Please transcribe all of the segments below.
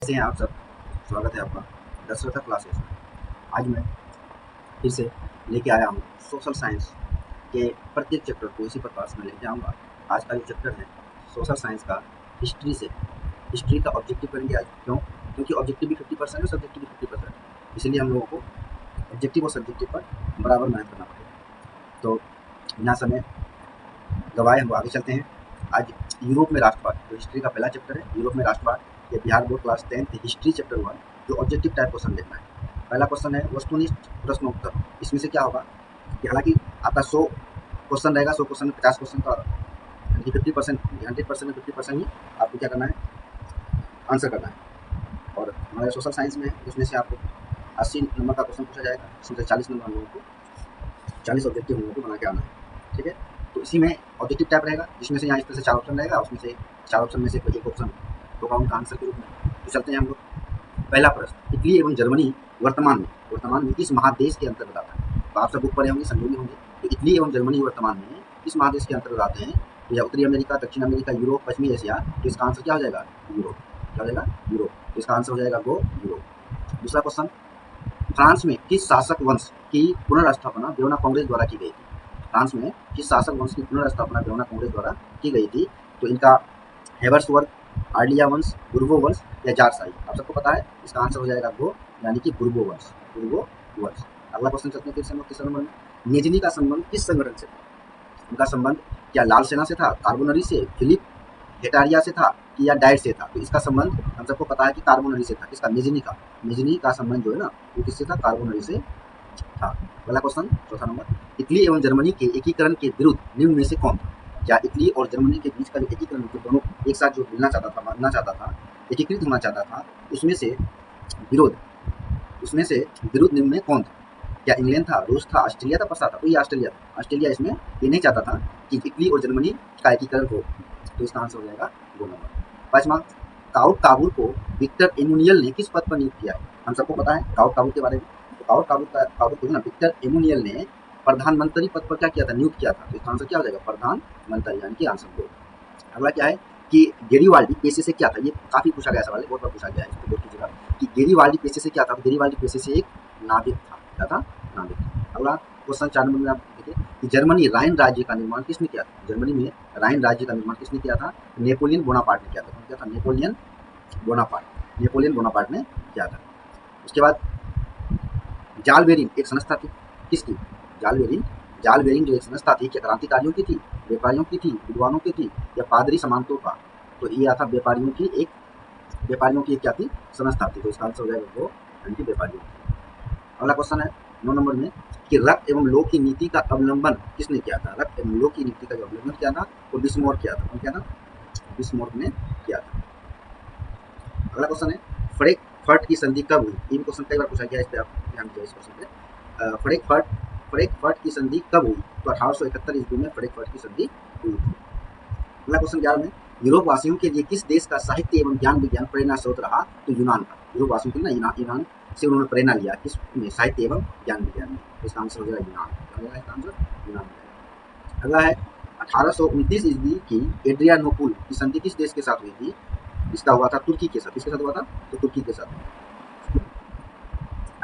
कैसे हैं आप सब। स्वागत है आपका दशरथा क्लासेस में। आज मैं फिर से लेके आया हूँ सोशल साइंस के प्रत्येक चैप्टर को इसी प्रकार से मैं लेके आऊँगा। आज का जो चैप्टर है सोशल साइंस का हिस्ट्री से, हिस्ट्री का ऑब्जेक्टिव करेंगे आज। क्यों? क्योंकि ऑब्जेक्टिव भी 50% है, सब्जेक्टिव भी 50%। इसलिए हम लोगों को ऑब्जेक्टिव और सब्जेक्टिव पर बराबर मेहनत करना पड़ेगा। तो बिना समय गवाए हम आगे चलते हैं। आज यूरोप में राष्ट्रवाद, जो हिस्ट्री का पहला चैप्टर है यूरोप में राष्ट्रवाद, ये Bihar board class 10th history chapter 1 जो ऑब्जेक्टिव टाइप क्वेश्चन देखना है। पहला क्वेश्चन है वस्तुनिष्ठ प्रश्नोत्तर। इसमें से क्या होगा कि हालांकि आपका 100 क्वेश्चन रहेगा, 100 क्वेश्चन में 50 क्वेश्चन का यानी कि 50%, 100% में 50% ही आपको क्या करना है, आंसर करना है। और हमारे सोशल साइंस में उसमें से आपको 80 नंबर का क्वेश्चन पूछा जाएगा, उसमें से 40 नंबर हम लोगों को 40 ऑब्जेक्टिव हम लोगों को बना के आना है। ठीक है, तो इसी में ऑब्जेक्टिव टाइप रहेगा, जिसमें से यहाँ इस तरह से 4 ऑप्शन रहेगा, उसमें से 4 ऑप्शन में से कोई एक ऑप्शन होगा उनका आंसर के रूप में। तो चलते हैं हम लोग। पहला प्रश्न, इटली एवं जर्मनी वर्तमान में किस महादेश के अंतर्गत आता है? तो आप सब बुक पढ़े होंगे, समझे होंगे। तो इटली एवं जर्मनी वर्तमान में किस महादेश के अंतर्गत आते हैं? तो या उत्तरी अमेरिका, दक्षिण अमेरिका, यूरोप, पश्चिमी एशिया। तो इसका आंसर क्या हो जाएगा? यूरोप। क्या हो जाएगा? यूरोप। तो इसका आंसर हो जाएगा गो यूरोप। दूसरा क्वेश्चन, फ्रांस में किस शासक वंश की पुनर्स्थापना बेवना कांग्रेस द्वारा की गई थी? फ्रांस में किस शासक वंश की पुनर्स्थापना बेवना कांग्रेस द्वारा की गई थी? तो इनका हैवर्सवर्ग, आर्लिया वंश, बुर्बो वंश या जारशाही। आप सबको पता है इसका आंसर हो जाएगा गो, यानी कि बुर्बो वंश। बुर्बो वंश। अगला क्वेश्चन चलते हैं फिर से हम लोग तीसरे नंबर में। नेजनी का संबंध किस संगठन से था? उनका संबंध क्या लाल सेना से था, कार्बोनरी से, फिलिप हेटारिया से था कि या डाइट से था? तो इसका संबंध हम सबको पता है कि कार्बोनरी से था। किसका? मेजनी का संबंध जो है ना वो किससे था? कार्बोनरी से था। अगला क्वेश्चन चौथा नंबर, इटली एवं जर्मनी के एकीकरण के विरुद्ध निम्न में से कौन था? क्या इटली और जर्मनी के बीच का जो एकीकरण, जो दोनों एक साथ जो मिलना चाहता था, बनना चाहता था, एकीकृत होना चाहता था, उसमें से विरोध उसमें से विरुद्ध निम्न में कौन था? क्या इंग्लैंड था, रूस था, ऑस्ट्रेलिया था, पसा था? तो ये ऑस्ट्रेलिया था। ऑस्ट्रेलिया इसमें ये नहीं चाहता था कि इटली और जर्मनी का एकीकरण हो। तो इसका आंसर हो जाएगा 2 नंबर। पांचवा, काउट काबूल को विक्टर एमुनियल ने किस पद पर नियुक्त किया है? हम सबको पता है काउट काबूल के बारे में। तो काउट को ना विक्टर एमुनियल ने प्रधानमंत्री पद पर क्या किया था? नियुक्त किया था। तो इसका आंसर क्या हो जाएगा? प्रधानमंत्री, यानी कि आंसर 2। अगला क्या है कि गेरीवाल्डी पेशे से क्या था? ये काफी पूछा गया सवाल है, बहुत बार पूछा गया है, इसको नोट कीजिएगा कि गेरीवाल्डी पेशे से क्या था? तो गेरीवाल्डी पेशे से एक नाविक था। क्या था? नाविक। अगला क्वेश्चन 4 नंबर में आप देखिए कि जर्मनी राइन राज्य का निर्माण किसने किया था? जर्मनी में राइन राज्य का निर्माण किसने किया था? नेपोलियन बोनापार्ट ने किया था। कौन किया था? नेपोलियन बोनापार्ट ने किया था। उसके बाद जाल बेरिंग एक संस्था थी, किसकी? जाल बेरिंग जो एक संस्था थी, क्या क्रांतिकारियों की थी, व्यापारियों की थी, विद्वानों की थी या पादरी समांतों का? तो ये था व्यापारियों की एक क्या थी? संस्था थी। तो इसका आंसर हो जाएगा वो, यानी कि व्यापारियों की। अगला क्वेश्चन है 9 नंबर में कि रक्त एवं लोह की नीति का अवलंबन किसने किया था? रक्त एवं लोह की नीति का जो अवलंबन किया था वो बिस्मोर किया था। कौन किया था? बिस्मोर ने किया था। अगला क्वेश्चन है फ्रैंकफर्ट की संधि कब हुई? ये क्वेश्चन कई बार पूछा गया है, इस पे आप ध्यान दीजिए इस क्वेश्चन पे। फ्रैंकफर्ट की संधि कब हुई? तो 1871 ईस्वी में फ्रैंकफर्ट की संधि हुई थी। अगला क्वेश्चन 11 में यूरोप वासियों के लिए किस देश का साहित्य एवं ज्ञान विज्ञान प्रेरणा स्रोत रहा? तो यूनान का। यूरोप वासियों के लिए ना यूनान से उन्होंने प्रेरणा लिया किस में? साहित्य एवं ज्ञान विज्ञान में। तो इसका आंसर हो जाएगा यूनान। क्या हो जाएगा इसका आंसर? यूनान हो जाएगा। अगला है 1829 ईस्वी की एड्रियानोपुल की संधि किस देश के साथ हुई थी? इसका हुआ था तुर्की के साथ। किसके साथ हुआ था? तो तुर्की के साथ।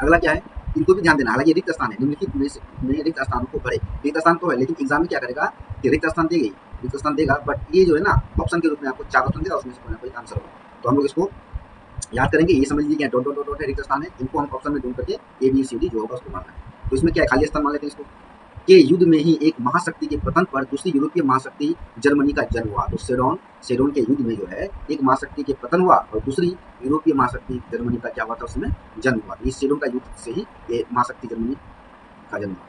अगला क्या है, इनको भी ध्यान देना। हालांकि रिक्त स्थान है, निम्नलिखित में रिक्त स्थानों को भरे। रिक्त स्थान तो है, लेकिन एग्जाम में क्या करेगा कि रिक्त स्थान देगा, बट ये जो है ना ऑप्शन के रूप में आपको 4 ऑप्शन देगा, उसमें से कोई ना कोई आंसर होगा। तो हम लोग इसको याद करेंगे। ये समझ लीजिए डॉट डॉट डॉट डॉट है, रिक्त स्थान है, इनको हम ऑप्शन में ढूंढ करके ए बी सी डी जो होगा उसको मानना है। तो इसमें क्या है, खाली स्थान मान लेते हैं इसको। के युद्ध में ही एक महाशक्ति के पतन पर दूसरी यूरोपीय महाशक्ति जर्मनी का जन्म हुआ। तो सेडोन के युद्ध में जो है एक महाशक्ति के पतन हुआ और दूसरी यूरोपीय महाशक्ति जर्मनी का क्या हुआ था? उसमें जन्म हुआ। इस सेडोन का युद्ध से ही ये महाशक्ति जर्मनी का जन्म हुआ।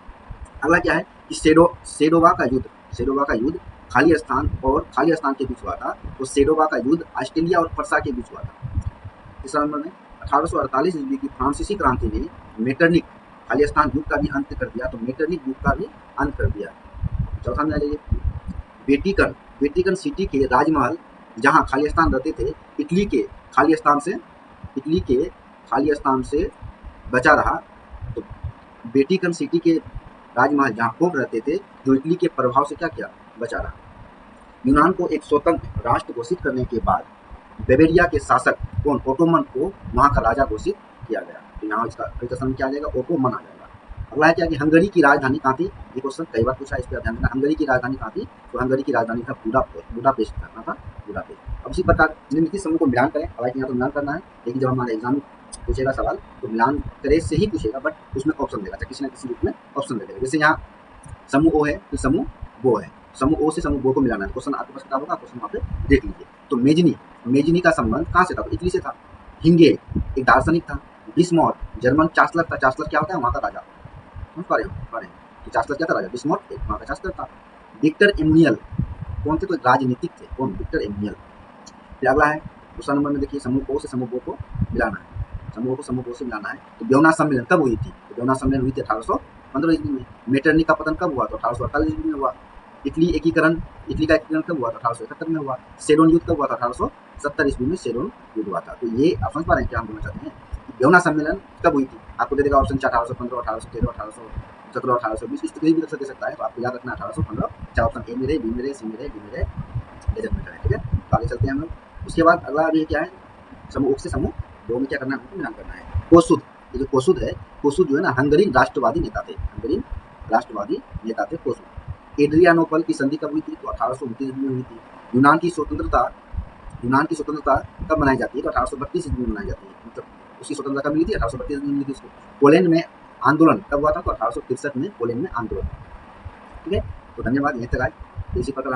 अगला क्या है कि सेडोवा का युद्ध खाली स्थान के बीच हुआ था। तो सेडोवा का युद्ध ऑस्ट्रेलिया और पर्सा के बीच हुआ था। तीसरा नंबर में 1848 ईस्वी की फ्रांसीसी क्रांति ने मेटरनिक खालिस्तान युग का भी अंत कर दिया। तो मेटरनिक युग का भी अंत कर दिया। चौथा में आ जाइए, वेटिकन सिटी के राजमहल जहां खालिस्तान रहते थे, इटली के खालिस्तान से बचा रहा। तो वेटिकन सिटी के राजमहल जहां पोप रहते थे, जो इटली के प्रभाव से क्या किया? बचा रहा। यूनान को एक स्वतंत्र राष्ट्र घोषित करने के बाद बेवेरिया के शासक कौन, ओटोमन को वहाँ का राजा घोषित किया गया। तो यहाँ इसका समय क्या आ जाएगा, ओटोमन आ जाएगा। अगला है क्या कि हंगरी की राजधानी कहाँ थी, ये क्वेश्चन कई बार पूछा है, इस पर ध्यान देना। हंगरी की राजधानी कहाँ थी, तो हंगरी की राजधानी था बुडापेस्ट था बुडापेस्ट। अब इसी प्रकार निम्नलिखित समूह को मिलान करें। हालांकि यहाँ तो मिलान करना है, लेकिन जब हमारे एग्जाम पूछेगा सवाल तो मिलान करे से ही पूछेगा, बट उसमें ऑप्शन देगा, किसी न किसी रूप में ऑप्शन देगा। जैसे यहाँ समूह ओ है तो समूह वो है, समूह ओ से समूह वो को मिलाना है। क्वेश्चन आपके पास किताब होगा, क्वेश्चन वहाँ पे देख लीजिए। तो मेजनी का संबंध कहाँ से था, तो इटली से था। हिंगे एक दार्शनिक था। बिस्मॉथ जर्मन चांसलर था। चांसलर क्या होता है, वहाँ का राजा। समझ पा रहे हो कि चांसलर क्या था, राजा। बिस्मॉथ एक वहाँ का चांसलर था। विक्टर एमुनियल कौन थे, तो राजनीतिक थे। कौन, विक्टर एमुनियल। फिर अगला है दूसरा नंबर में, देखिए समूह ओ से समूह ओ को मिलाना है। समूह को समूह ओ से मिलाना है। तो ब्योना सम्मेलन कब हुई थी, तो ब्योना सम्मेलन हुई थी 1815 ईस्वी में। मेटरनी का पतन कब हुआ, तो 1848 ईस्वी में हुआ। इटली का एकीकरण कब हुआ, तो 1871 में हुआ। सेडोन युद्ध कब हुआ था, 1870 ईस्वी में सेडोन युद्ध हुआ था। तो ये आप समझ पा रहे हैं क्या हम बोलना चाहते हैं। ब्योना सम्मेलन कब हुई थी, आपको दे देगा ऑप्शन 1815, 1813, 1817, 1820, इस तरीके से दे सकता है। तो आपको याद रखना 1815। चार ऑप्शन ए में रहे, बी में रहे, सी में रहे, डी में रहे, डेजर्ट में रहे। ठीक है, तो आगे चलते हैं हम लोग। उसके बाद अगला अभी क्या है, समूह से समूह दो में क्या करना है, हमको मिलान करना है। कोसुद, ये जो कोसुद है, कोसुद जो है ना हंगरी राष्ट्रवादी नेता थे। हंगरी राष्ट्रवादी नेता थे कोसुद। एड्रियानोपल की संधि कब हुई थी, तो 1829 में हुई थी। यूनान की स्वतंत्रता कब मनाई जाती है, तो 1832 ईस्वी में मनाई जाती है। मतलब उसकी स्वतंत्रता कब मिली थी, 1832 में मिली थी उसको। पोलैंड में आंदोलन कब हुआ था, तो 1863 में पोलैंड में आंदोलन। ठीक है, तो धन्यवाद, यहीं तक आए। इसी प्रकार